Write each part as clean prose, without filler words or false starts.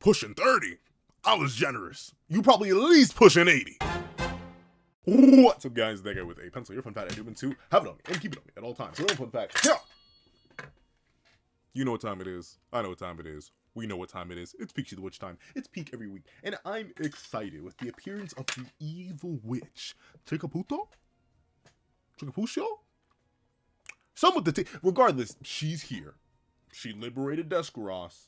pushing 30. I was generous. You probably at least pushing 80. What's up, guys? That guy with a pencil here. Fun fact, I do mean to have it on me and keep it on me at all times. So, fun fact. Yeah. You know what time it is. I know what time it is. We know what time it is. It's Ichi the Witch time. It's peak every week. And I'm excited with the appearance of the evil witch. Chikaputo? Chikapusho? Some with the regardless, she's here. She liberated Descaros.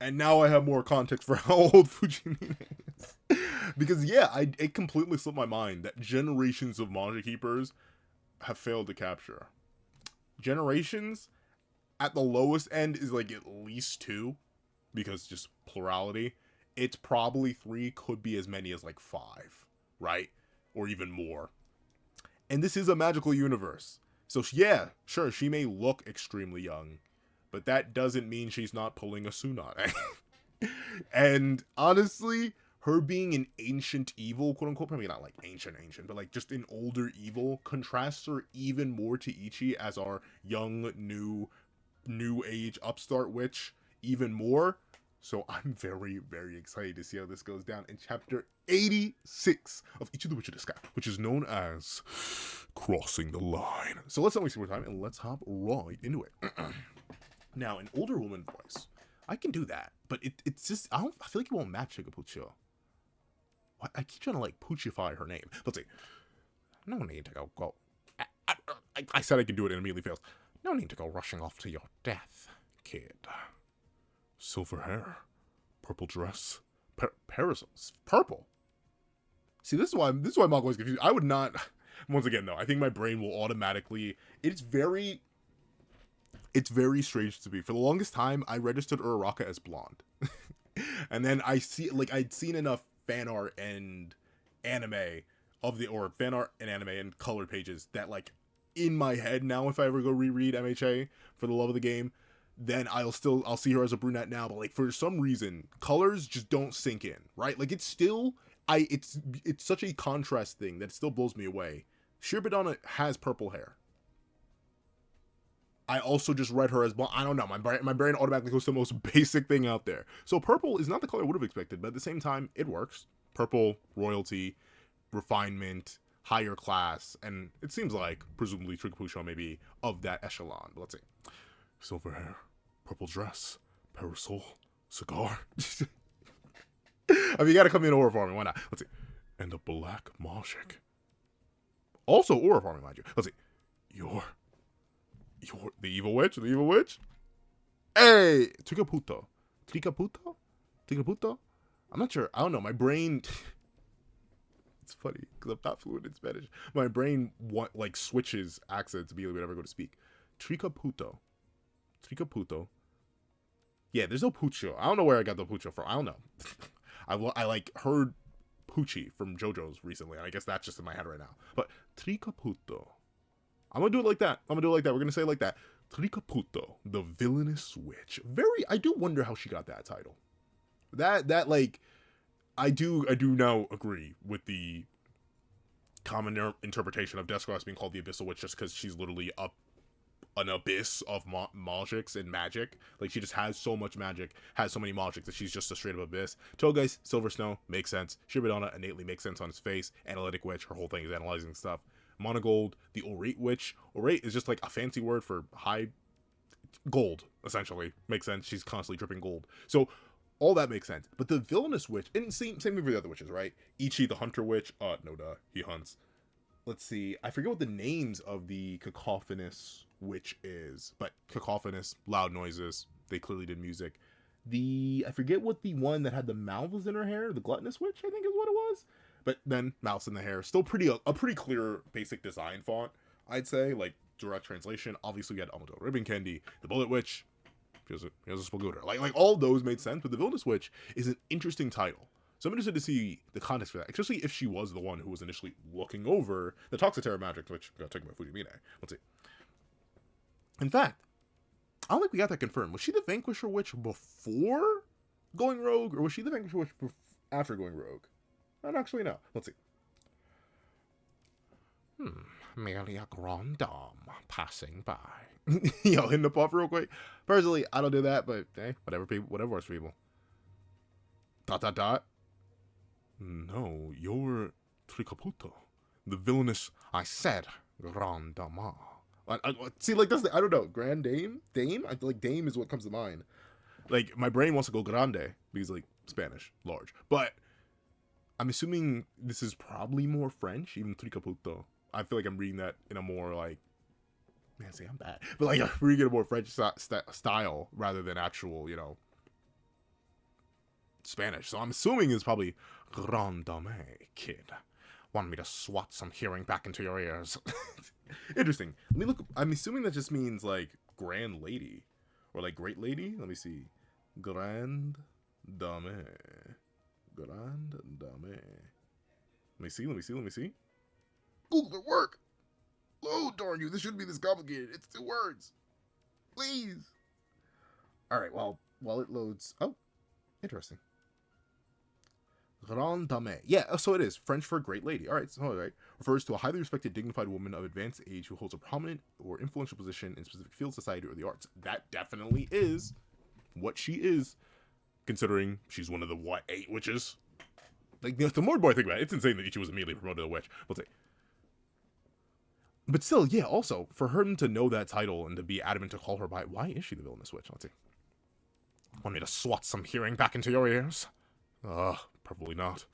And now I have more context for how old Fujimi is. Because yeah, it completely slipped my mind that generations of Manga keepers have failed to capture. Generations at the lowest end is like at least 2. Because just plurality. It's probably 3, could be as many as like 5. Right? Or even more. And this is a magical universe. So yeah, sure, she may look extremely young. But that doesn't mean she's not pulling a Tsunade. And honestly, her being an ancient evil, quote unquote, probably not like ancient, but like just an older evil, contrasts her even more to Ichi as our young, new age upstart witch even more. So I'm very, very excited to see how this goes down in chapter 86 of Ichi the Witch of the Sky, which is known as Crossing the Line. So let's not waste more time and let's hop right into it. Now, an older woman voice. I can do that, but it's just, I feel like it won't match Chikapucho. I keep trying to, like, Puchify her name. Let's see. No need to go. I said I could do it and immediately fails. No need to go rushing off to your death, kid. Silver hair. Purple dress. Parasols. Purple. See, this is why Manga is confused. I would not, once again, though, I think my brain will automatically, it's very strange to me. For the longest time, I registered Uraraka as blonde. And then I'd seen enough fan art and anime and color pages that, like, in my head now, if I ever go reread MHA for the love of the game, then I'll see her as a brunette now, but like for some reason, colors just don't sink in, right? Like it's such a contrast thing that it still blows me away. Shirobadonna has purple hair. I also just read her as blonde. I don't know. My brain automatically goes to the most basic thing out there. So purple is not the color I would have expected, but at the same time, it works. Purple, royalty, refinement, higher class, and it seems like, presumably, Chikapucho may be of that echelon. But let's see. Silver hair, purple dress, parasol, cigar. I mean, you gotta come in aura farming. Why not? Let's see. And a black magic. Also aura farming, mind you. Let's see. You're the evil witch? The evil witch? Hey! Trikaputo. I'm not sure. I don't know. My brain... It's funny, because I'm not fluent in Spanish. My brain, switches accents immediately whenever I go to speak. Trikaputo. Yeah, there's no Pucho. I don't know where I got the Pucho from. I don't know. I heard Pucci from JoJo's recently, and I guess that's just in my head right now. But Trikaputo. I'm gonna do it like that. We're gonna say it like that. Trikaputo, the villainous witch. I do wonder how she got that title. I do now agree with the common interpretation of Descaros being called the Abyssal Witch just because she's literally an abyss of magics and magic. Like, she just has so much magic, has so many magics that she's just a straight up abyss. Togeist, Silver Snow, makes sense. Shirobadonna innately makes sense on his face. Analytic Witch, her whole thing is analyzing stuff. Monogold, the Orate Witch. Orate is just like a fancy word for high gold, essentially. Makes sense. She's constantly dripping gold. So, all that makes sense. But the villainous witch, and same thing for the other witches, right? Ichi, the hunter witch. No, duh. He hunts. Let's see. I forget what the names of the cacophonous witch is, but cacophonous, loud noises. They clearly did music. I forget what the one that had the mouths in her hair, the gluttonous witch, I think is what it was. But then mouths in the hair, still a pretty clear basic design font, I'd say, like direct translation. Obviously, we had Amador Ribbon Candy, the Bullet Witch. Here's a Spagooter. Like all those made sense, but the Villainous Witch is an interesting title. So I'm interested to see the context for that, especially if she was the one who was initially looking over the Toxoterra magic, which got taken by Fujimine. Let's see. In fact, I don't think we got that confirmed. Was she the Vanquisher Witch before going rogue, or was she the Vanquisher Witch after going rogue? I don't actually know. Let's see. Merely a grand dame passing by. In the puff real quick. Personally, I don't do that, but hey, whatever works for people. Dot dot dot. No, you're Tricaputo. The villainous, I said, Grand Dama. See, like, that's I don't know. Grand Dame? Dame? I feel like Dame is what comes to mind. Like, my brain wants to go grande because, like, Spanish, large. But I'm assuming this is probably more French, even Tricaputo. I feel like I'm reading that in a more, like, man, see, I'm bad. But, like, I'm reading it a more French style rather than actual, you know, Spanish. So I'm assuming it's probably Grand Dame, kid. Want me to swat some hearing back into your ears? Interesting. Let me look. I'm assuming that just means, like, grand lady. Or, like, great lady? Let me see. Grand Dame. Grand Dame. Let me see. Google at work! Oh, darn you. This shouldn't be this complicated. It's 2 words. Please. Alright, well, while it loads... Oh, interesting. Grande Dame. Yeah, so it is. French for great lady. Alright, so alright. Refers to a highly respected, dignified woman of advanced age who holds a prominent or influential position in specific fields, society, or the arts. That definitely is what she is, considering she's one of the, what, 8 witches? Like, the more and more I think about it, it's insane that Ichi was immediately promoted to a witch. We'll see. But still, yeah, also, for her to know that title and to be adamant to call her by it, why is she the villainous witch? Let's see. Want me to swat some hearing back into your ears? Probably not.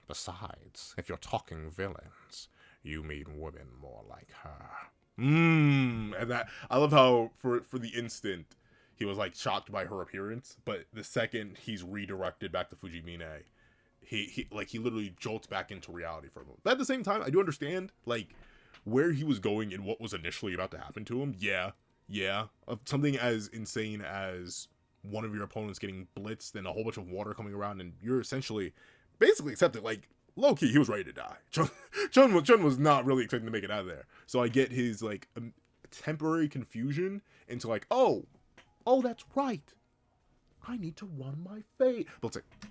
Besides, if you're talking villains, you mean women more like her. And that, I love how, for the instant, he was, like, shocked by her appearance, but the second he's redirected back to Fujimine, he literally jolts back into reality for a moment. But at the same time, I do understand, like, where he was going and what was initially about to happen to him. Yeah. Something as insane as one of your opponents getting blitzed and a whole bunch of water coming around, and you're essentially, basically accepted, like, low-key, he was ready to die. Chun was not really expecting to make it out of there. So I get his, like, temporary confusion into, like, oh, that's right. I need to run my fate. But let's see.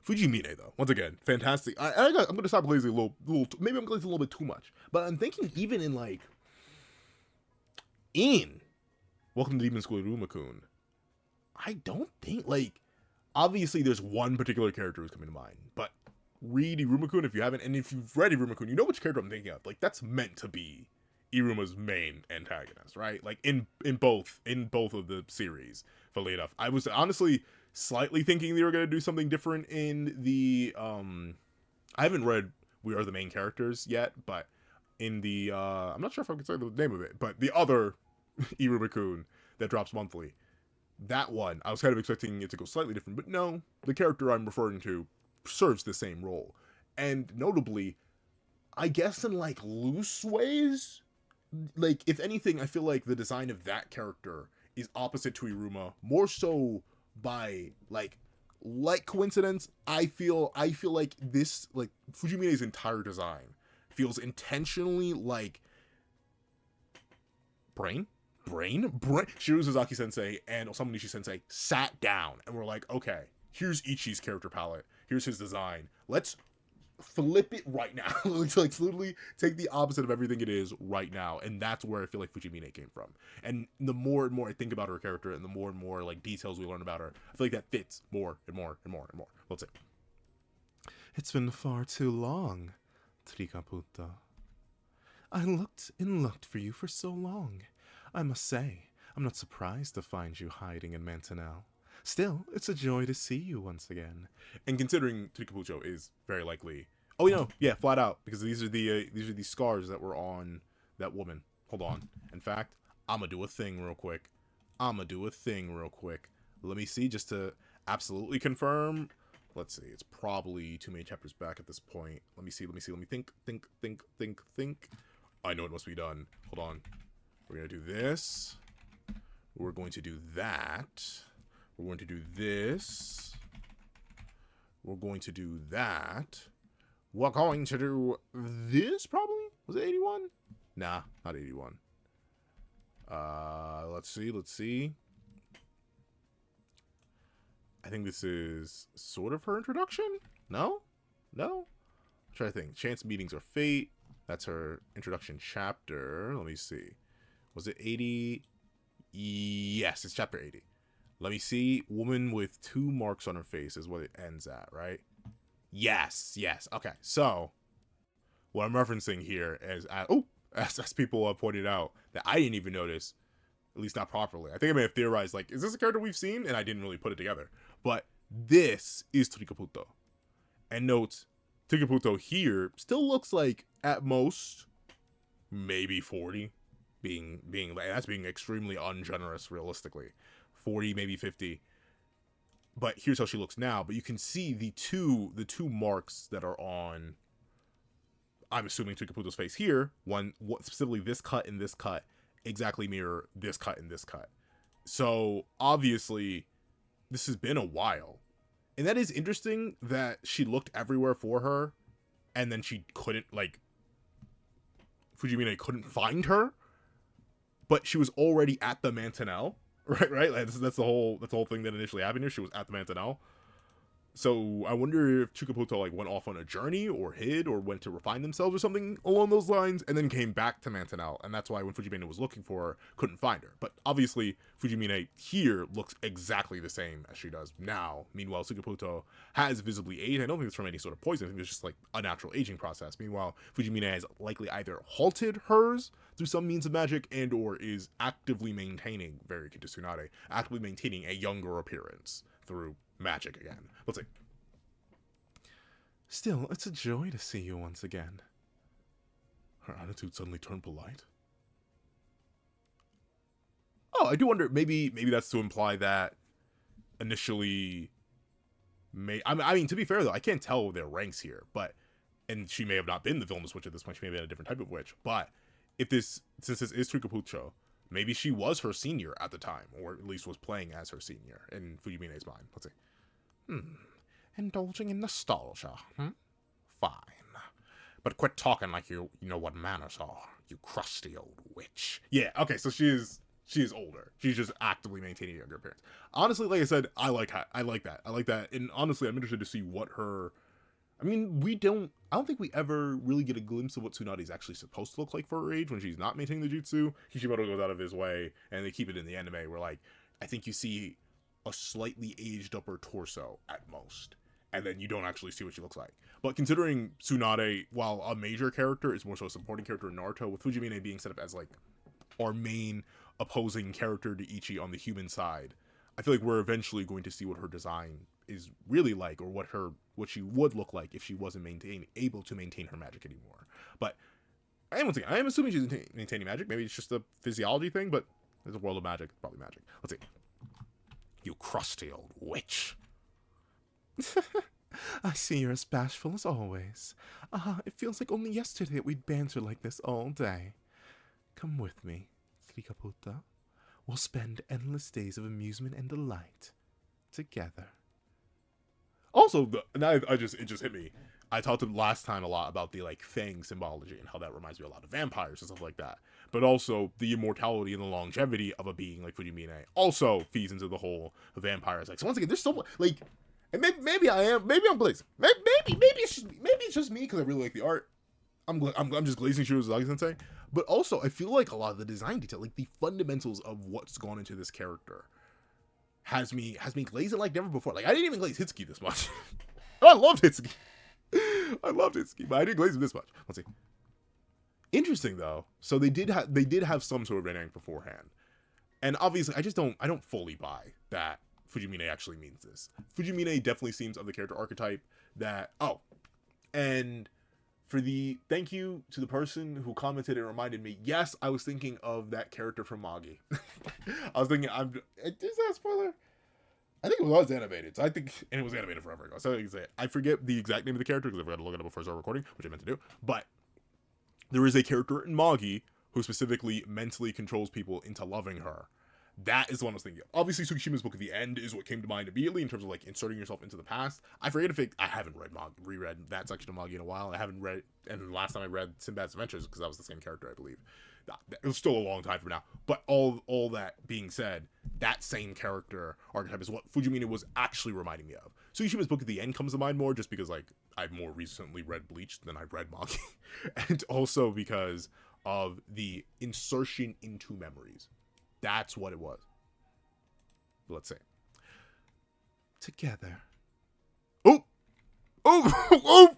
Fujimine, though, once again, fantastic. I'm going to stop glazing a little, maybe I'm glazing a little bit too much. But I'm thinking even in, like, Welcome to Demon School Iruma-kun, I don't think, like, obviously there's one particular character who's coming to mind, but read Iruma-kun if you haven't, and if you've read Iruma-kun, you know which character I'm thinking of. Like, that's meant to be Iruma's main antagonist, right? Like, in both of the series, funnily enough. I was honestly slightly thinking they were going to do something different in the, I haven't read We Are the Main Characters yet, but in the, I'm not sure if I can say the name of it, but the other Iruma-kun that drops monthly, that one, I was kind of expecting it to go slightly different, but no, the character I'm referring to serves the same role. And notably, I guess in, like, loose ways, like, if anything, I feel like the design of that character is opposite to Iruma, more so by, like coincidence. I feel like this, like, Fujimina's entire design feels intentionally like brain Shiro Suzaki sensei and Osamu Nishi sensei sat down and were like, okay, here's Ichi's character palette, here's his design, let's flip it right now. Like, literally take the opposite of everything it is right now. And that's where I feel like Fujimine came from. And the more and more I think about her character, and the more and more, like, details we learn about her, I feel like that fits more and more and more and more. Let's see. It's been far too long, Tricaputo. I looked and looked for you for so long. I must say, I'm not surprised to find you hiding in Mantanel. Still, it's a joy to see you once again. And considering Tricapucho is very likely, oh, you know, yeah, flat out, because these are the scars that were on that woman. Hold on. In fact, I'm gonna do a thing real quick. Let me see, just to absolutely confirm. Let's see. It's probably too many chapters back at this point. Let me see. Let me think. I know it must be done. Hold on. We're going to do this. We're going to do that. We're going to do this. We're going to do that. We're going to do this, probably? Was it 81? Nah, not 81. Let's see. I think this is sort of her introduction? No? I'm trying to think. Chance meetings or fate. That's her introduction chapter. Let me see. Was it 80? Yes, it's chapter 80. Let me see. Woman with 2 marks on her face is what it ends at, right? Yes. Okay, so what I'm referencing here is, as people have pointed out, that I didn't even notice, at least not properly. I think I may have theorized, like, is this a character we've seen? And I didn't really put it together. But this is Tricaputo. And note, Tricaputo here still looks like, at most, maybe 40. That's being extremely ungenerous, realistically. 40, maybe 50. But here's how she looks now. But you can see the two marks that are on, I'm assuming, Tricaputo's face here. Specifically this cut and this cut exactly mirror this cut and this cut. So obviously this has been a while. And that is interesting that she looked everywhere for her and then she couldn't, like, Fujimine couldn't find her, but she was already at the Mangonel, right? Like, that's the whole thing that initially happened here. She was at the Mangonel. So I wonder if Tricaputo, like, went off on a journey or hid or went to refine themselves or something along those lines and then came back to Mangonel. And that's why when Fujimine was looking for her, couldn't find her. But obviously Fujimine here looks exactly the same as she does now. Meanwhile, Tricaputo has visibly aged. I don't think it's from any sort of poison. I think it's just like a natural aging process. Meanwhile, Fujimine has likely either halted hers through some means of magic and or is actively maintaining, very akin to Tsunade, actively maintaining a younger appearance through magic again. Let's see. Still, it's a joy to see you once again. Her attitude suddenly turned polite. Oh, I do wonder, maybe that's to imply that initially, I mean, to be fair though, I can't tell their ranks here, but, and she may have not been the villainous witch at this point, she may have been a different type of witch, but since this is Tricaputo, maybe she was her senior at the time, or at least was playing as her senior in Fujimine's mind. Let's see. Indulging in nostalgia, Fine. But quit talking like you know what manners are, you crusty old witch. Yeah, okay, so she is older. She's just actively maintaining a younger appearance. Honestly, like I said, I like that. And honestly, I'm interested to see what her... I mean, I don't think we ever really get a glimpse of what Tsunade is actually supposed to look like for her age when she's not maintaining the jutsu. Kishimoto goes out of his way, and they keep it in the anime where, like, I think you see a slightly aged up her torso at most, and then you don't actually see what she looks like. But considering Tsunade, while a major character, is more so a supporting character in Naruto, with Fujimine being set up as, like, our main opposing character to Ichi on the human side, I feel like we're eventually going to see what her design is really like, or what she would look like if she wasn't able to maintain her magic anymore. But I am assuming she's maintaining magic. Maybe it's just a physiology thing, but there's a world of magic, probably magic. Let's see. You crusty old witch. I see you're as bashful as always. It feels like only yesterday that we'd banter like this all day. Come with me, Tricaputo. We'll spend endless days of amusement and delight together. Also, it just hit me. I talked last time a lot about the, like, fang symbology and how that reminds me a lot of vampires and stuff like that. But also the immortality and the longevity of a being like Fujimine also feeds into the whole vampires. Like, so once again, there's so much, like, and maybe I'm glazing. Maybe it's just me because I really like the art. I'm just glazing Shirozaki Sensei. But also, I feel like a lot of the design detail, like the fundamentals of what's gone into this character, has me glazing like never before. Like, I didn't even glaze Hitsuki this much. I loved Hitsuki. But I didn't glaze him this much. Let's see. Interesting though. So they did have some sort of rendering beforehand, and obviously I don't fully buy that Fujimine actually means this. Fujimine definitely seems of the character archetype that and for the thank you to the person who commented and reminded me. Yes, I was thinking of that character from Manga. I was thinking is that a spoiler? I think it was animated, so I think, and it was animated forever ago, so I forget the exact name of the character, because I've got to look it up before I start recording, which I meant to do, but there is a character in Magi who specifically mentally controls people into loving her. That is the one I was thinking of. Obviously, Tsukishima's Book of the End is what came to mind immediately in terms of, like, inserting yourself into the past. I forget I haven't reread that section of Magi in a while. I haven't read, and the last time I read Sinbad's Adventures, because that was the same character, I believe. It was still a long time from now. But all that being said, that same character archetype is what Fujimine was actually reminding me of. Tsukishima's Book of the End comes to mind more just because, like, I've more recently read Bleach than I've read Manga. And also because of the insertion into memories. That's what it was. Let's say. together. Oh! Oh!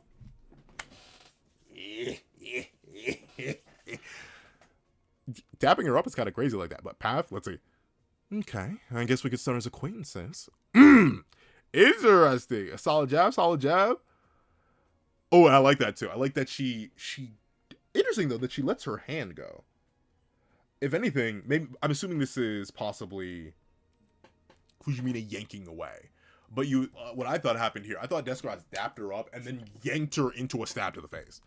Tapping her up is kind of crazy like that, but path, let's see. Okay, I guess we could start as acquaintances. Interesting. A solid jab, solid jab. Oh, and I like that too. I like that she interesting though that she lets her hand go. If anything, maybe I'm assuming this is possibly Fujimine yanking away. But what I thought happened here, I thought Descartes dapped her up and then yanked her into a stab to the face.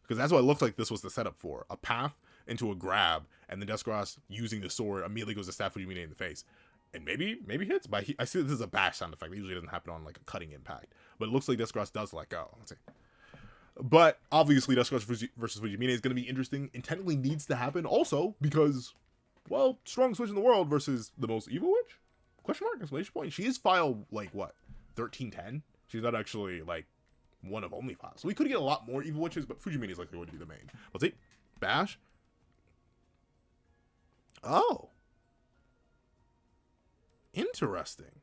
Because that's what it looked like this was the setup for. A path into a grab, and then Descartes using the sword immediately goes to stab Fujimine in the face. And maybe hits, but I see this is a bash sound effect. It usually doesn't happen on like a cutting impact. But it looks like Descartes does let go. Let's see. But obviously Descartes versus Fujimine is going to be interesting and technically needs to happen also because, well, strongest witch in the world versus the most evil witch? Question mark? Exclamation point. She is file, like, what? 1310? She's not actually, like, one of only files. So we could get a lot more evil witches, but Fujimine is likely going to be the main. Let's see. Bash. Oh. Interesting.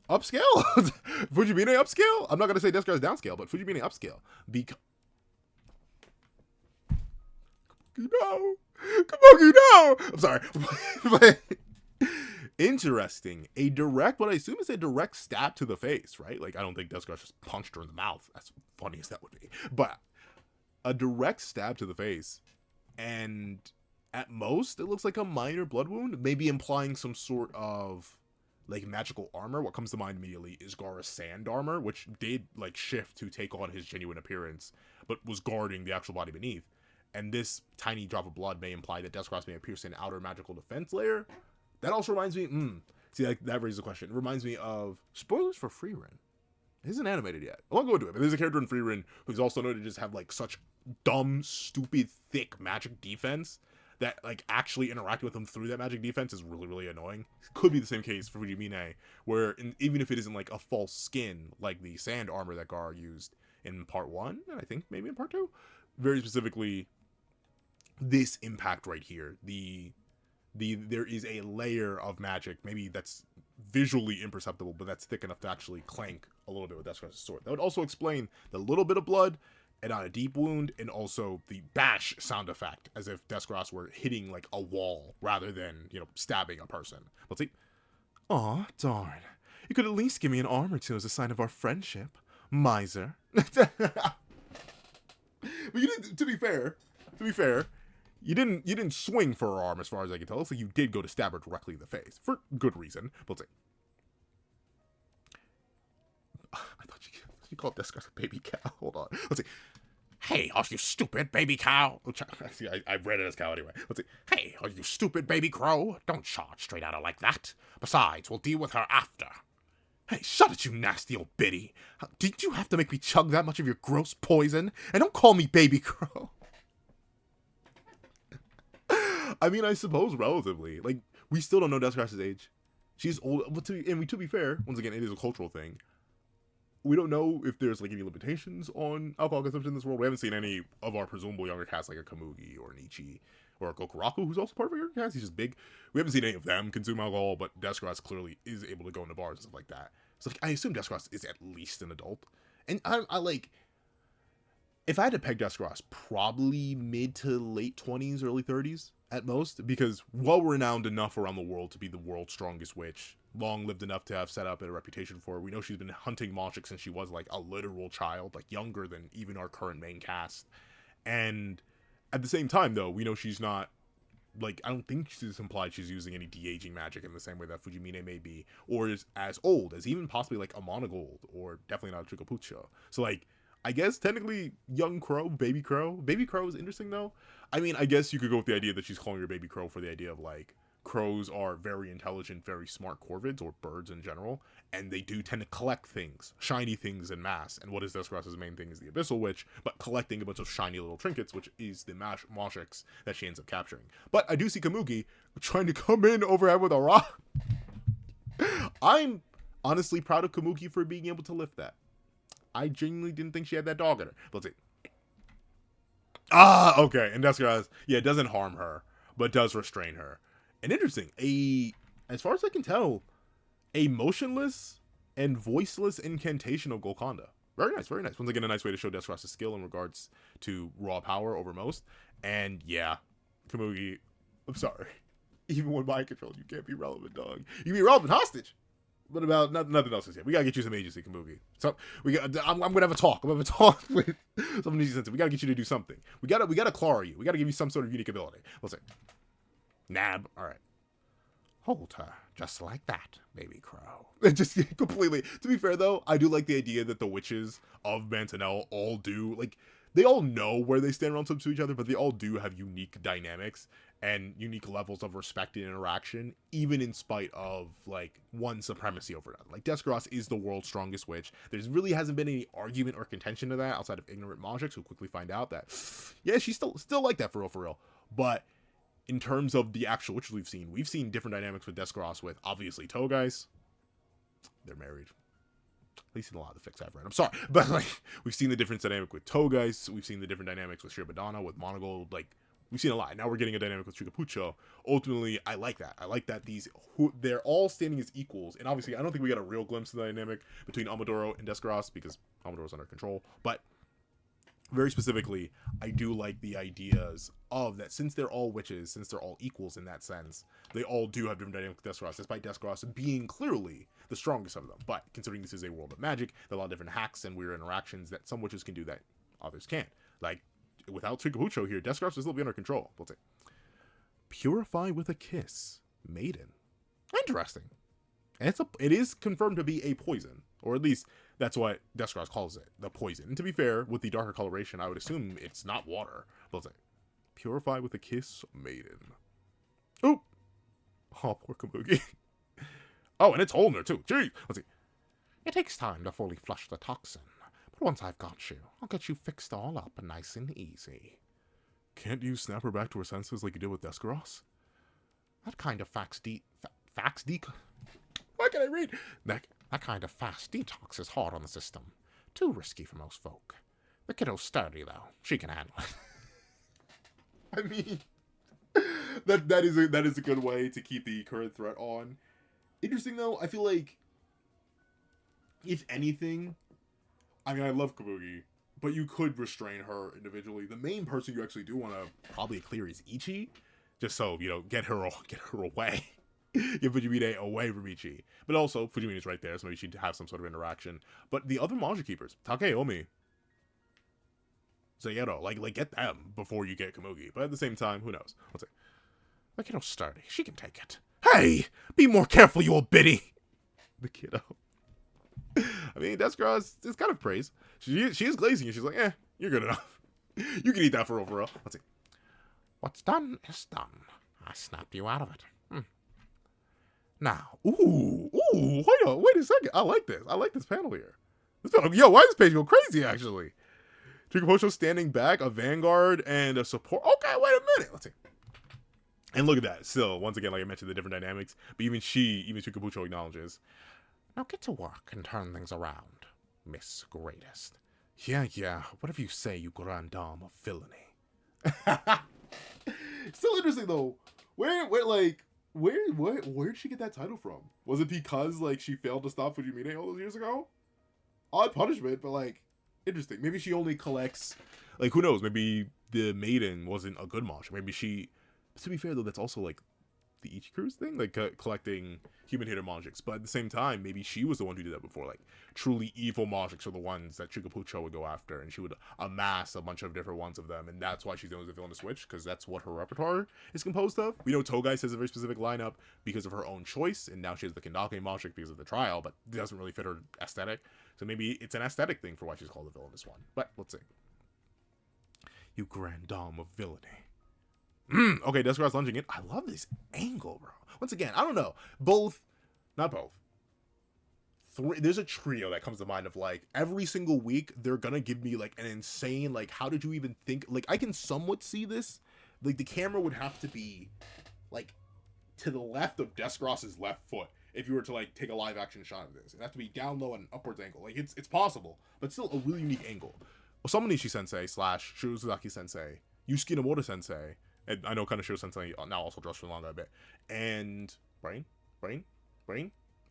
Upscale? Fujimine upscale? I'm not going to say Descartes downscale, but Fujimine upscale. No. Kabuki, no! I'm sorry. Interesting. A direct, what I assume is a direct stab to the face, right? Like, I don't think Descartes just punched her in the mouth. As funny as that would be. But a direct stab to the face. And at most, it looks like a minor blood wound. Maybe implying some sort of, like, magical armor. What comes to mind immediately is Gaara's sand armor, which did, like, shift to take on his genuine appearance, but was guarding the actual body beneath. And this tiny drop of blood may imply that Descartes may have pierced an outer magical defense layer. That also reminds me, see, like, that raises a question. It reminds me of, spoilers for Freerin. It isn't animated yet. I won't go into it, but there's a character in Freerin who's also known to just have, like, such dumb, stupid, thick magic defense that, like, actually interacting with him through that magic defense is really, really annoying. Could be the same case for Fujimine, where even if it isn't, like, a false skin, like the sand armor that Gaara used in part 1, and I think maybe in part 2, very specifically, this impact right here, there is a layer of magic, maybe that's visually imperceptible, but that's thick enough to actually clank a little bit with Descartes' sword. That would also explain the little bit of blood and on a deep wound, and also the bash sound effect, as if Descartes were hitting like a wall rather than, you know, stabbing a person. Let's see. Aw, darn. You could at least give me an arm or two as a sign of our friendship, miser. But you didn't, to be fair, you didn't swing for her arm as far as I can tell. So you did go to stab her directly in the face for good reason. But let's see. I thought she called Descartes a baby cow. Hold on. Let's see. Hey, are you stupid, baby cow? See, I read it as cow anyway. Let's see. Hey, are you stupid, baby crow? Don't charge straight at her like that. Besides, we'll deal with her after. Hey, shut it, you nasty old biddy. Did you have to make me chug that much of your gross poison? And don't call me baby crow. I mean, I suppose relatively. Like, we still don't know Descartes' age. She's old, but to be fair, once again, it is a cultural thing. We don't know if there's, like, any limitations on alcohol consumption in this world. We haven't seen any of our presumable younger cast, like a Komugi or an Ichi or a Gokuraku, who's also part of our younger cast. He's just big. We haven't seen any of them consume alcohol, but Descartes clearly is able to go into bars and stuff like that. So, like, I assume Descartes is at least an adult. And I like, if I had to peg Descartes, probably mid to late 20s, early 30s at most, because well-renowned enough around the world to be the world's strongest witch, long-lived enough to have set up a reputation for her. We know she's been hunting magic since she was, like, a literal child, like, younger than even our current main cast. And at the same time, though, we know she's not, like, I don't think she's implied she's using any de-aging magic in the same way that Fujimine may be, or is as old as even possibly, like, a Monogold, or definitely not a Chikopucho. So, like, I guess technically young crow, baby crow. Baby crow is interesting though. I mean, I guess you could go with the idea that she's calling her baby crow for the idea of, like, crows are very intelligent, very smart corvids, or birds in general, and they do tend to collect things, shiny things in mass. And what is Descartes' main thing is the Abyssal Witch, but collecting a bunch of shiny little trinkets, which is the Moshiks that she ends up capturing. But I do see Komugi trying to come in overhead with a rock. I'm honestly proud of Komugi for being able to lift that. I genuinely didn't think she had that dog in her. Let's see. Ah, okay. And Descartes, yeah, it doesn't harm her, but does restrain her. And interesting, as far as I can tell, a motionless and Voiceless Incantation of Golconda. Very nice, very nice. Once again, a nice way to show Deskross' skill in regards to raw power over most. And yeah, Komugi, I'm sorry. Even when mind controlled, you can't be relevant, dog. You can be relevant hostage. But about nothing else is yet. We gotta get you some agency, Komugi. So I'm gonna have a talk. I'm gonna have a talk with some of these. We gotta get you to do something. We gotta claw you. We gotta give you some sort of unique ability. Let's see. Nab. All right. Hold her just like that, baby crow. Just completely. To be fair though, I do like the idea that the witches of Mantanel all do like. They all know where they stand relative to each other, but they all do have unique dynamics and unique levels of respect and interaction, even in spite of, like, one supremacy over another. Like, Deskross is the world's strongest witch. There really hasn't been any argument or contention to that outside of ignorant Magics who quickly find out that, yeah, she's still like that for real. But in terms of the actual witches we've seen different dynamics with Deskross with, obviously, Togais. They're married. At least in a lot of the fics I've read. I'm sorry. But, like, we've seen the different dynamic with Togais. We've seen the different dynamics with Shirobadana, with Monogold. Like, we've seen a lot. Now we're getting a dynamic with Chikapucho. Ultimately, I like that. I like that they're all standing as equals. And obviously, I don't think we got a real glimpse of the dynamic between Amadoro and Deskross because Amadoro's under control. But very specifically, I do like the ideas of that since they're all witches, since they're all equals in that sense, they all do have different dynamics with Deskross, despite Deskross being clearly the strongest of them. But considering this is a world of magic, there are a lot of different hacks and weird interactions that some witches can do that others can't. Like, without Chikapucho here, Deskross will still be under control. Let's see. Purify with a kiss. Maiden. Interesting. And it is confirmed to be a poison. Or at least, that's what Deskross calls it. The poison. And to be fair, with the darker coloration, I would assume it's not water. But let's say, purify with a kiss, maiden. Oh! Oh, poor Komugi. Oh, and it's holding her, too. Gee! Let's see. It takes time to fully flush the toxin. But once I've got you, I'll get you fixed all up nice and easy. Can't you snap her back to her senses like you did with Deskross? That kind of Why can't I read? That kind of fast detox is hard on the system. Too risky for most folk. The kiddo's sturdy, though. She can handle it. I mean, that is a good way to keep the current threat on. Interesting, though, I feel like, if anything, I mean, I love Komugi, but you could restrain her individually. The main person you actually do want to probably clear is Ichi, just so, you know, get her away. Get Fujimine away from Ichi. But also, Fujimina's right there, so maybe she'd have some sort of interaction. But the other Manga Keepers, Takeomi, Zayero, like get them before you get Komugi. But at the same time, who knows? Let's see. The kiddo's sturdy. She can take it. Hey! Be more careful, you old biddy! The kiddo. I mean, Deskross is kind of praise. She is glazing, and she's like, you're good enough. You can eat that for real. Let's see. What's done is done. I snapped you out of it. Now, wait a second. I like this. I like this panel here. Yo, why is this page go crazy, actually? Chikapucho standing back, a vanguard, and a support. Okay, wait a minute. Let's see. And look at that. Still, once again, like I mentioned, the different dynamics. But even Chikapucho acknowledges. Now get to work and turn things around, Miss Greatest. Yeah, whatever you say, you grand dame of villainy. Still interesting, though. Where did she get that title from? Was it because, like, she failed to stop Fujimine all those years ago? Odd punishment, but, like, interesting. Maybe she only collects, like, who knows? Maybe the maiden wasn't a good monster. Maybe she, to be fair, though, that's also, like, the Ichi Cruise thing, like, collecting human hater Magics. But at the same time, maybe she was the one who did that before. Like, truly evil Magics are the ones that Chikapucho would go after, and she would amass a bunch of different ones of them, and that's why she's known as the villainous witch, because that's what her repertoire is composed of. We know Togais has a very specific lineup because of her own choice, and now she has the Kendake Magic because of the trial, but it doesn't really fit her aesthetic. So maybe it's an aesthetic thing for why she's called the villainous one. But let's see. You grand dame of villainy. Okay, Deskross lunging in. I love this angle, bro. Once again, I don't know. Not both. There's a trio that comes to mind of, like, every single week, they're gonna give me, like, an insane, like, how did you even think? Like, I can somewhat see this. Like, the camera would have to be, like, to the left of Deskross's left foot if you were to, like, take a live action shot of this. It'd have to be down low and an upwards angle. Like, it's possible, but still a really unique angle. Osamanishi Sensei / Shirozaki Sensei, Yusuke Nomura Sensei, and I know kind of Shiro Sensei now also draws for the manga a bit. And Brain.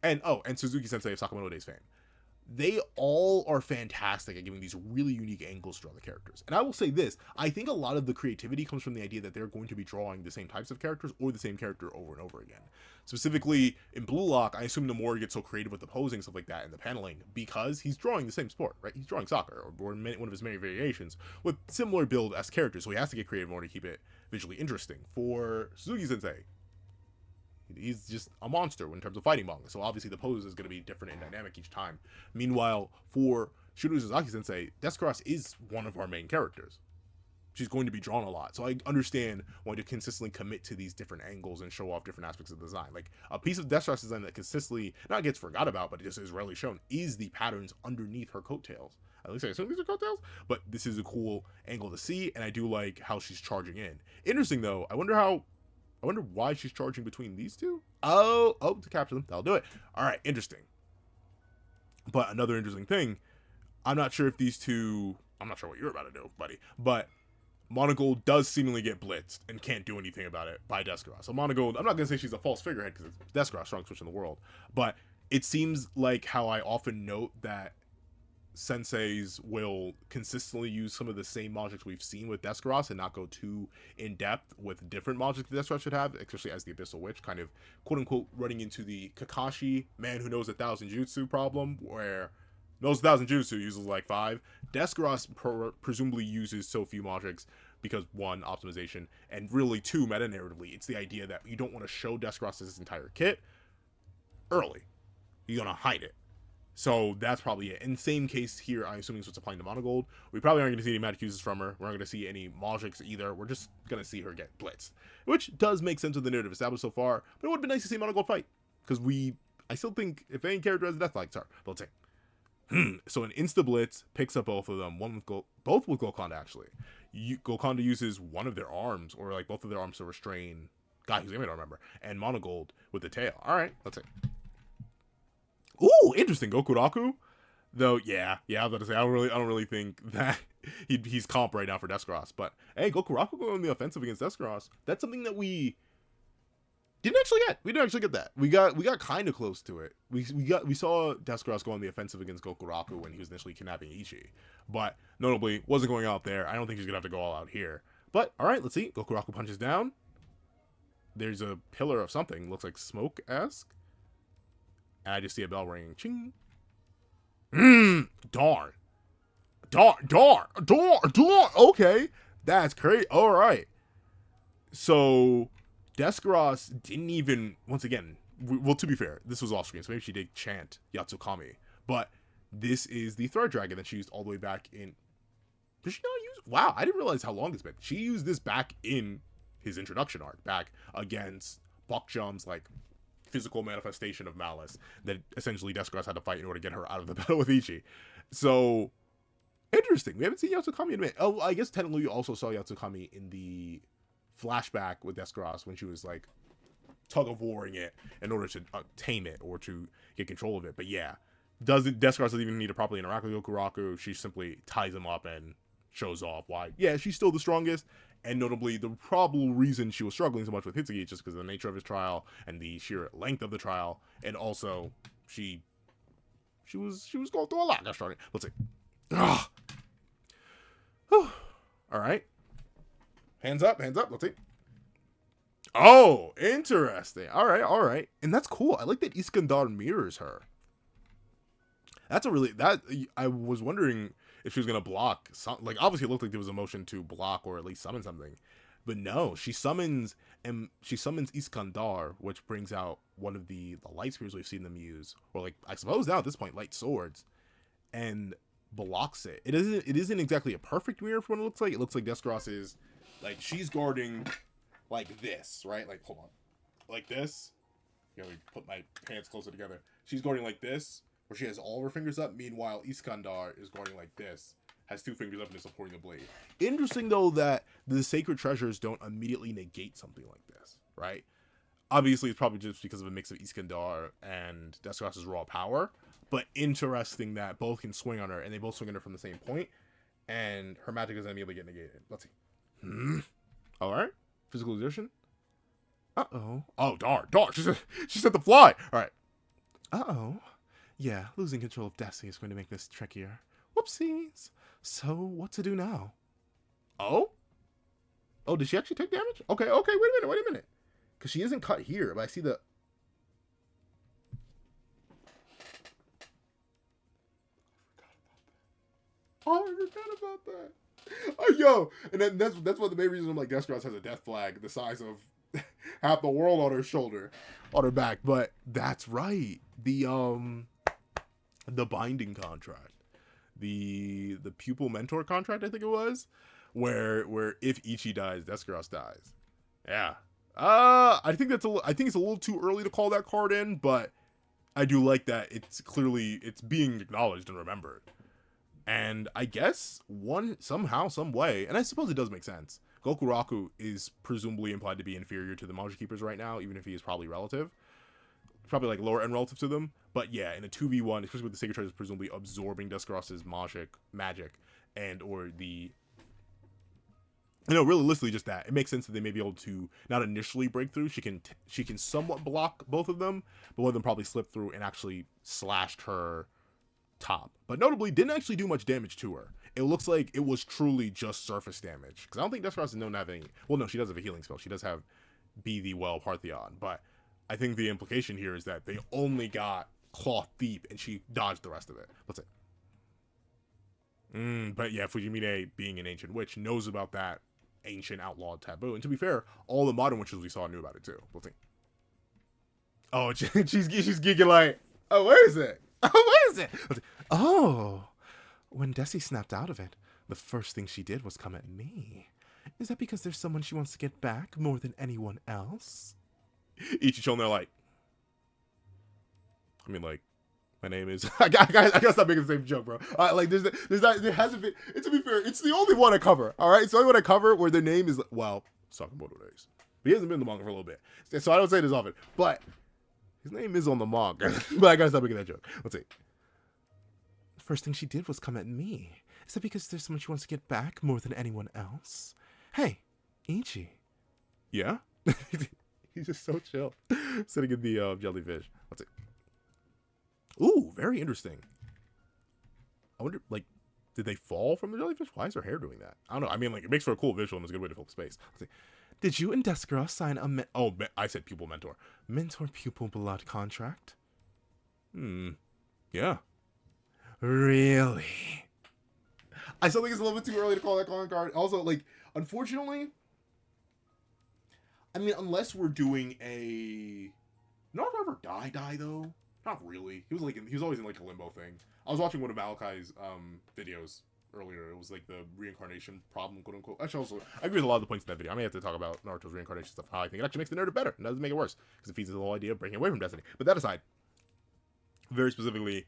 and Suzuki Sensei of Sakamoto Days fame. They all are fantastic at giving these really unique angles to draw the characters. And I will say this, I think a lot of the creativity comes from the idea that they're going to be drawing the same types of characters or the same character over and over again. Specifically, in Blue Lock, I assume Nomori gets so creative with the posing, stuff like that, and the paneling, because he's drawing the same sport, right? He's drawing soccer, or one of his many variations, with similar build as characters, so he has to get creative in order to keep it visually interesting. For Suzuki Sensei, he's just a monster in terms of fighting manga, so obviously the pose is going to be different and dynamic each time. Meanwhile, for Shiro Suzaki Sensei, Descaros is one of our main characters. She's going to be drawn a lot, so I understand wanting to consistently commit to these different angles and show off different aspects of the design. Like, a piece of Descaros design that consistently not gets forgot about, but it just is rarely shown, is the patterns underneath her coattails. At least I assume these are coattails, but this is a cool angle to see, and I do like how she's charging in. Interesting though, I wonder why she's charging between these two. Oh, to capture them. That'll do it. All right, interesting. But another interesting thing, I'm not sure if these two, I'm not sure what you're about to do, buddy, but Monogold does seemingly get blitzed and can't do anything about it by Descaros. So Monogold, I'm not going to say she's a false figurehead because it's Descaros, strongest switch in the world, but it seems like how I often note that senseis will consistently use some of the same logics we've seen with Descaros and not go too in depth with different logics that Descaros should have, especially as the Abyssal Witch, kind of quote unquote running into the Kakashi man who knows 1,000 jutsu problem, where knows 1,000 jutsu uses like 5. Descaros presumably uses so few logics because 1, optimization, and really 2, meta narratively. It's the idea that you don't want to show Descaros his entire kit early. You're gonna hide it. So that's probably it. In the same case here, I'm assuming it's what's applying to Monogold. We probably aren't going to see any magic uses from her. We're not going to see any magics either. We're just going to see her get blitzed. Which does make sense with the narrative established so far. But it would have been nice to see Monogold fight. Because I still think if any character has a death like her, let's say. So an insta-blitz picks up both of them. Both with Golconda, actually. Golconda uses one of their arms, or like both of their arms to restrain God, whose name I don't remember. And Monogold with the tail. Alright, let's see. Ooh, interesting. Gokuraku, though. Yeah. I was about to say I don't really think that he's comp right now for Descaros. But hey, Gokuraku going on the offensive against Descaros. That's something that we didn't actually get. We didn't actually get that. We got kind of close to it. We saw Descaros go on the offensive against Gokuraku when he was initially kidnapping Ichi, but notably wasn't going out there. I don't think he's gonna have to go all out here. But all right, let's see. Gokuraku punches down. There's a pillar of something. Looks like smoke-esque. And I just see a bell ringing. Ching. Darn. Okay. That's great. All right. So, Descaros didn't even, once again, well, to be fair, this was off screen, so maybe she did chant Yatsukami. But this is the Thread Dragon that she used all the way back in. Did she not use? Wow, I didn't realize how long it's been. She used this back in his introduction arc, back against Bokjum's, like, physical manifestation of malice that essentially Descaros had to fight in order to get her out of the battle with Ichi. So, interesting. We haven't seen Yatsukami in a minute. Oh, I guess technically you also saw Yatsukami in the flashback with Descaros when she was, like, tug-of-warring it in order to tame it or to get control of it. But yeah, Descaros doesn't even need to properly interact with Gokuraku. She simply ties him up and shows off why, yeah, she's still the strongest. And notably, the probable reason she was struggling so much with Hitsugi is just because of the nature of his trial and the sheer length of the trial, and also she was going through a lot. Let's see. Ugh. All right. Hands up. Let's see. Oh, interesting. All right. And that's cool. I like that Iskandar mirrors her. That's I was wondering if she was going to block like, obviously it looked like there was a motion to block or at least summon something, but no, she summons Iskandar, which brings out one of the light spears we've seen them use, or like, I suppose now at this point, light swords, and blocks it. It isn't exactly a perfect mirror for what it looks like. It looks like Descaros is, like, she's guarding like this, right? Like, hold on. Like this. Let me put my hands closer together. She's guarding like this, where she has all of her fingers up. Meanwhile, Iskandar is guarding like this, has 2 fingers up and is supporting the blade. Interesting, though, that the sacred treasures don't immediately negate something like this, right? Obviously, it's probably just because of a mix of Iskandar and Descaros' raw power, but interesting that both can swing on her, and they both swing on her from the same point, and her magic doesn't immediately get negated. Let's see. Alright. Physical exertion. Uh-oh. Oh, darn. She said the fly. Alright. Uh-oh. Yeah, losing control of Desi is going to make this trickier. Whoopsies. So, what to do now? Oh? Oh, did she actually take damage? Okay, wait a minute. Because she isn't cut here, but I see the... Oh, I forgot about that. Oh, yo, and then that's one of the main reasons I'm like, Deskros has a death flag the size of half the world on her shoulder, on her back. But that's right. The binding contract, the pupil mentor contract, I think it was, where if Ichi dies, Deskros dies. Yeah. I think it's a little too early to call that card in, but I do like that it's being acknowledged and remembered. And I guess somehow, some way, and I suppose it does make sense. Gokuraku is presumably implied to be inferior to the Manga Keepers right now, even if he is probably probably like lower end relative to them. But yeah, in a 2v1, especially with the Sacred Treasures presumably absorbing Deskross's magic, and or the realistically just that. It makes sense that they may be able to not initially break through. She can somewhat block both of them, but one of them probably slipped through and actually slashed her top, but notably didn't actually do much damage to her. It looks like it was truly just surface damage, because I don't think Deskros is known to have any. Well, no, she does have a healing spell. She does have Be the Well Partheon, but I think the implication here is that they only got cloth deep and she dodged the rest of it. Let's say. But yeah, Fujimine, being an ancient witch, knows about that ancient outlawed taboo, and to be fair, all the modern witches we saw knew about it too. Let's see. Oh, she's geeking like, oh, where is it? Oh, where is it? Oh, when Desi snapped out of it, the first thing she did was come at me. Is that because there's someone she wants to get back more than anyone else? Ichi chilling there like, I mean, like, my name is... I gotta stop making the same joke, bro. Like, there hasn't been... And to be fair, it's the only one I cover, all right? It's the only one I cover where their name is... Well, Sakamoto days. But he hasn't been in the manga for a little bit. So I don't say this often. But his name is on the manga. But I gotta stop making that joke. Let's see. The first thing she did was come at me. Is that because there's someone she wants to get back more than anyone else? Hey, Ichi. Yeah? He's just so chill. Sitting in the jellyfish. Let's see. Ooh, very interesting. I wonder, like, did they fall from the jellyfish? Why is her hair doing that? I don't know. I mean, like, it makes for a cool visual and it's a good way to fill space. Let's see. Did you and Deskura sign a I said pupil mentor. Mentor-pupil blood contract? Yeah. Really? I still think it's a little bit too early to call that calling card. Also, like, unfortunately, I mean, unless we're doing a... Naruto ever die though? Not really. He was always in like a limbo thing. I was watching one of Malachi's videos earlier. It was like the reincarnation problem, quote unquote. Actually, also, I agree with a lot of the points in that video. I may have to talk about Naruto's reincarnation stuff, how I think it actually makes the narrative better, and doesn't make it worse, because it feeds the whole idea of breaking away from destiny. But that aside, very specifically,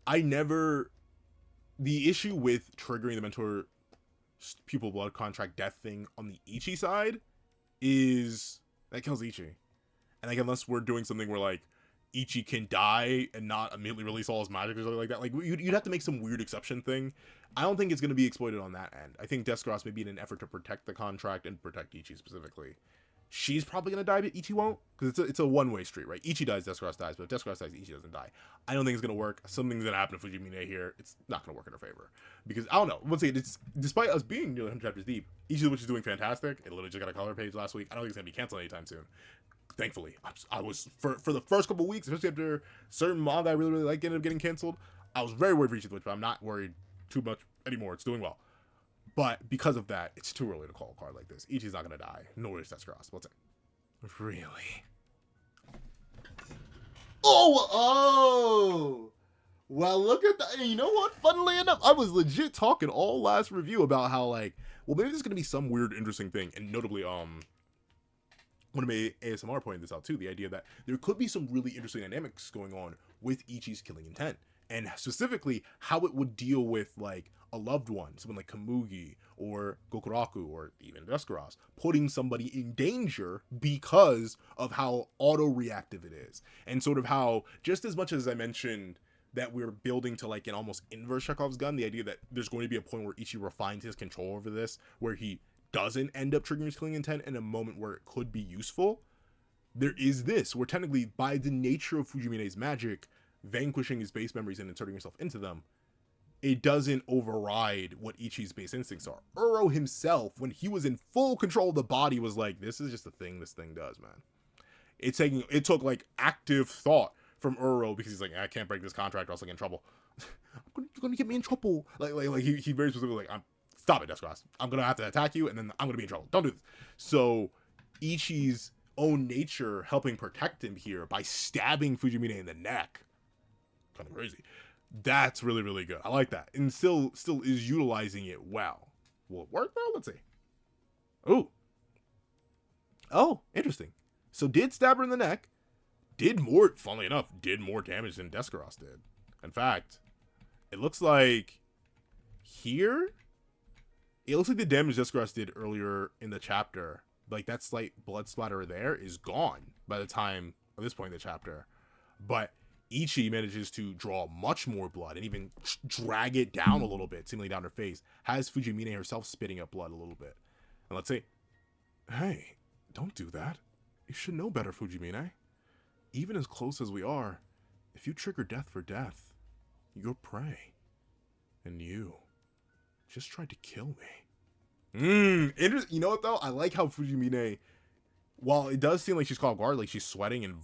the issue with triggering the mentor pupil blood contract death thing on the Ichi side is that kills Ichi. And like, unless we're doing something where like Ichi can die and not immediately release all his magic or something like that, like you'd have to make some weird exception thing. I don't think it's going to be exploited on that end. I think Deskros may be in an effort to protect the contract and protect Ichi specifically. She's probably going to die, but Ichi won't, because it's a one-way street, right? Ichi dies, Deskros dies, but if Deskros dies, Ichi doesn't die. I don't think it's going to work. Something's going to happen to Fujimine here. It's not going to work in her favor. Because, I don't know, once again, it's, despite us being nearly 100 chapters deep, Ichi, which is doing fantastic. It literally just got a color page last week. I don't think it's going to be canceled anytime soon. Thankfully, I was, for the first couple weeks, especially after certain manga I really like ended up getting canceled, I was very worried for Ichi the Witch, but I'm not worried too much anymore. It's doing well. But because of that, it's too early to call a card like this. Ichi's not going to die, nor is Deskros. What's it? Really? Oh! Well, look at that. You know what? Funnily enough, I was legit talking all last review about how, like, well, maybe there's going to be some weird, interesting thing. And notably, one of my ASMR pointed this out too, the idea that there could be some really interesting dynamics going on with Ichi's killing intent. And specifically, how it would deal with, like, a loved one, someone like Kamugi, or Gokuraku, or even Deskros, putting somebody in danger because of how auto-reactive it is. And sort of how, just as much as I mentioned that we're building to, like, an almost inverse Chekhov's gun, the idea that there's going to be a point where Ichi refines his control over this, where he doesn't end up triggering his killing intent in a moment where it could be useful. there is this, where technically, by the nature of Fujimina's magic, vanquishing his base memories and inserting yourself into them, it doesn't override what Ichi's base instincts are. Uro himself, when he was in full control of the body, was like, this is just a thing this thing does, man. It took like active thought from Uro, because he's like, I can't break this contract or else I get in trouble. You're gonna get me in trouble. Like he very specifically like, stop it, Descross. I'm gonna have to attack you and then I'm gonna be in trouble. Don't do this. So Ichi's own nature helping protect him here by stabbing Fujimine in the neck. Kind of crazy. That's really, really good. I like that. And still is utilizing it well. Will it work though? Let's see. Oh, interesting. So did stab her in the neck. Funnily enough, did more damage than Descaros did. In fact, it looks like here, it looks like the damage Descaros did earlier in the chapter, like that slight blood splatter there, is gone by the time of this point in the chapter. But Ichi manages to draw much more blood and even drag it down a little bit, seemingly down her face. Has Fujimine herself spitting up blood a little bit. And let's say, hey, don't do that. You should know better, Fujimine. Even as close as we are, if you trigger death for death, you're prey. And you just tried to kill me. You know what though? I like how Fujimine, while it does seem like she's caught off guard, like she's sweating and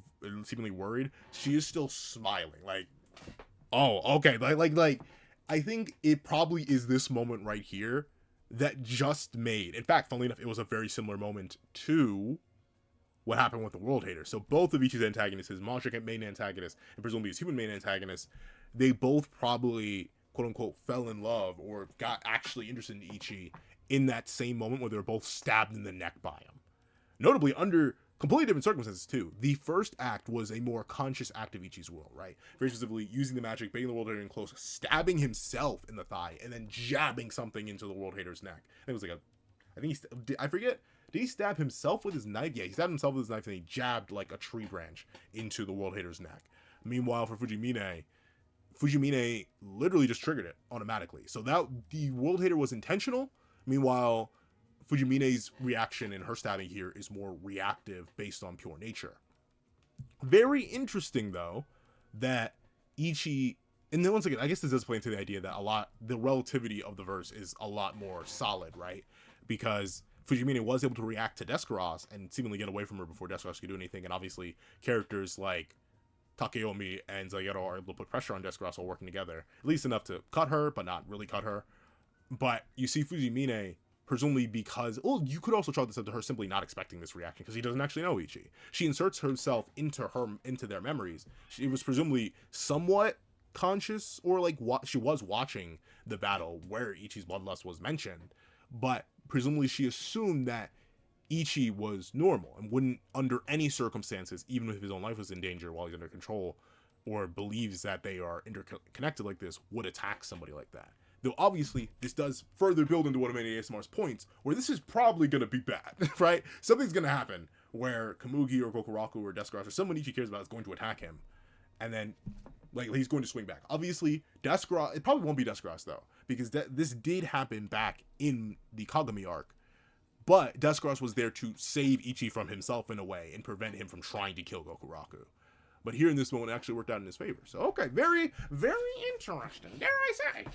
seemingly worried, she is still smiling. Like, oh, okay. Like, I think it probably is this moment right here that just made. In fact, funnily enough, it was a very similar moment to what happened with the World Hater. So both of Ichi's antagonists, his monster main antagonist and presumably his human main antagonist, they both probably quote unquote fell in love or got actually interested in Ichi in that same moment where they were both stabbed in the neck by him. Notably, under completely different circumstances too. The first act was a more conscious act of Ichi's will, right? Very specifically using the magic, baiting the World Hater in close, stabbing himself in the thigh, and then jabbing something into the World Hater's neck. It was like I forget. Did he stab himself with his knife? Yeah, he stabbed himself with his knife and he jabbed like a tree branch into the World Hater's neck. Meanwhile, for Fujimine literally just triggered it automatically. So that the World Hater was intentional. Meanwhile, Fujimine's reaction in her stabbing here is more reactive based on pure nature. Very interesting though that Ichi, and then once again, I guess this does play into the idea that the relativity of the verse is a lot more solid, right? Because Fujimine was able to react to Descaros and seemingly get away from her before Descaros could do anything, and obviously characters like Takeyomi and Zayero are able to put pressure on Descaros while working together, at least enough to cut her, but not really cut her. But you see Fujimine, presumably because, well, you could also chalk this up to her simply not expecting this reaction because he doesn't actually know Ichi. She inserts herself into their memories. She was presumably somewhat conscious, or like she was watching the battle where Ichi's bloodlust was mentioned, but presumably she assumed that Ichi was normal and wouldn't, under any circumstances, even if his own life was in danger while he's under control, or believes that they are interconnected like this, would attack somebody like that. Though obviously, this does further build into one of many ASMR's points, where this is probably going to be bad, right? Something's going to happen where Komugi or Gokuraku or Descaros or someone Ichi cares about is going to attack him, and then like he's going to swing back. Obviously, Descaros, it probably won't be Descaros though, because this did happen back in the Kagami arc, but Descaros was there to save Ichi from himself in a way and prevent him from trying to kill Gokuraku. But here in this moment, it actually worked out in his favor. So okay, very, very interesting, dare I say.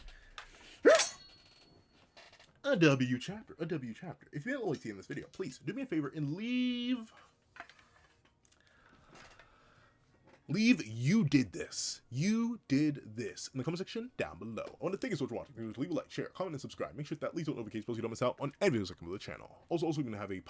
A W chapter. If you haven't already seen this video, please do me a favor and leave you did this in the comment section down below. I want to thank you so much for watching. Leave a like, share, comment, and subscribe. Make sure that leaves notifications so you don't miss out on any videos that come to the channel. Also, we're going to have a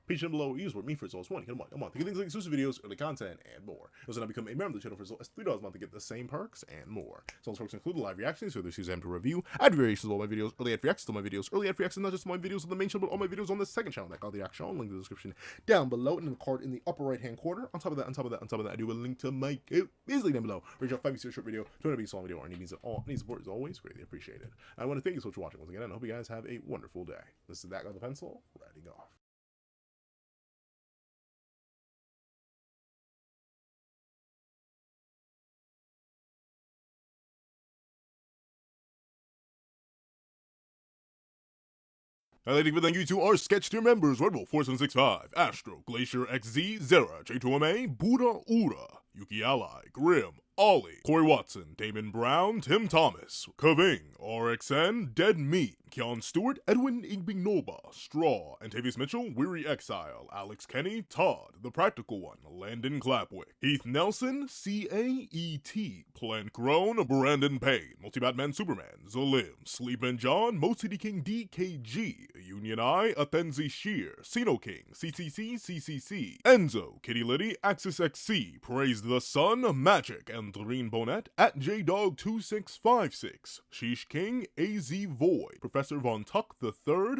page down below. Use word me for as well as one. Get a month. You get things like exclusive videos, early content, and more. Also, now become a member of the channel for as low as $3 a month to get the same perks and more. So, those perks include live reactions, so there's Suzanne to review, ad variations of all my videos, early ad reactions to my videos, early ad reactions not just to my videos on the main channel, but all my videos on the second channel. That got the actual link in the description down below, and in the card in the upper right hand corner. On top of that, I do a link to my easily down below. Reach out 5 minutes short video, 20 small video, or any means at all. Any support is always greatly appreciated. I want to thank you so much for watching once again, and I hope you guys have a wonderful day. This is that guy with the pencil, writing off. I'd like to give a thank you to our sketch tier members: Red Bull 4765, Astro, Glacier XZ, Zera, J2MA, Buddha Ura, Yuki Ally, Grim, Ollie, Corey Watson, Damon Brown, Tim Thomas, Kaving, RXN, Dead Meat, Keon Stewart, Edwin Igbinoba, Straw, Antavius Mitchell, Weary Exile, Alex Kenny, Todd, The Practical One, Landon Clapwick, Heath Nelson, CAET, Plant Grown, Brandon Payne, Multi-Batman Superman, Zalim, Sleepin' John, Mocity King DKG, Union Eye, Athenzi Shear, Sino King, CCC, Enzo, Kitty Liddy, Axis XC, Praise the Sun, Magic, and Doreen Bonnet, at JDog2656, Sheesh King, AZ Void, Professor Von Tuck III,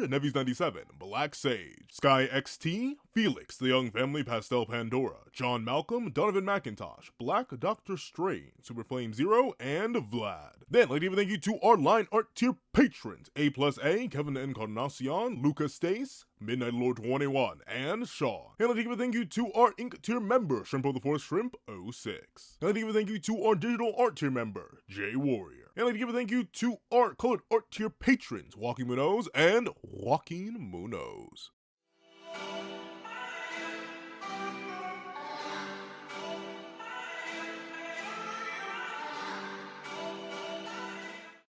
Nevis97, Black Sage, Sky XT, Felix, The Young Family, Pastel Pandora, John Malcolm, Donovan McIntosh, Black Doctor Strange, Super Flame Zero, and Vlad. Then, I'd like to give a thank you to our line art tier patrons: A+A, Kevin Encarnacion, Lucas Stace, Midnight Lord 21, and Shaw. And I'd like to give a thank you to our Ink tier member, Shrimp of the Forest Shrimp 06. And I'd like to give a thank you to our digital art tier member, Jay Warrior. And I'd like to give a thank you to our colored art tier patrons, Walking Munoz and Joaquin Munoz.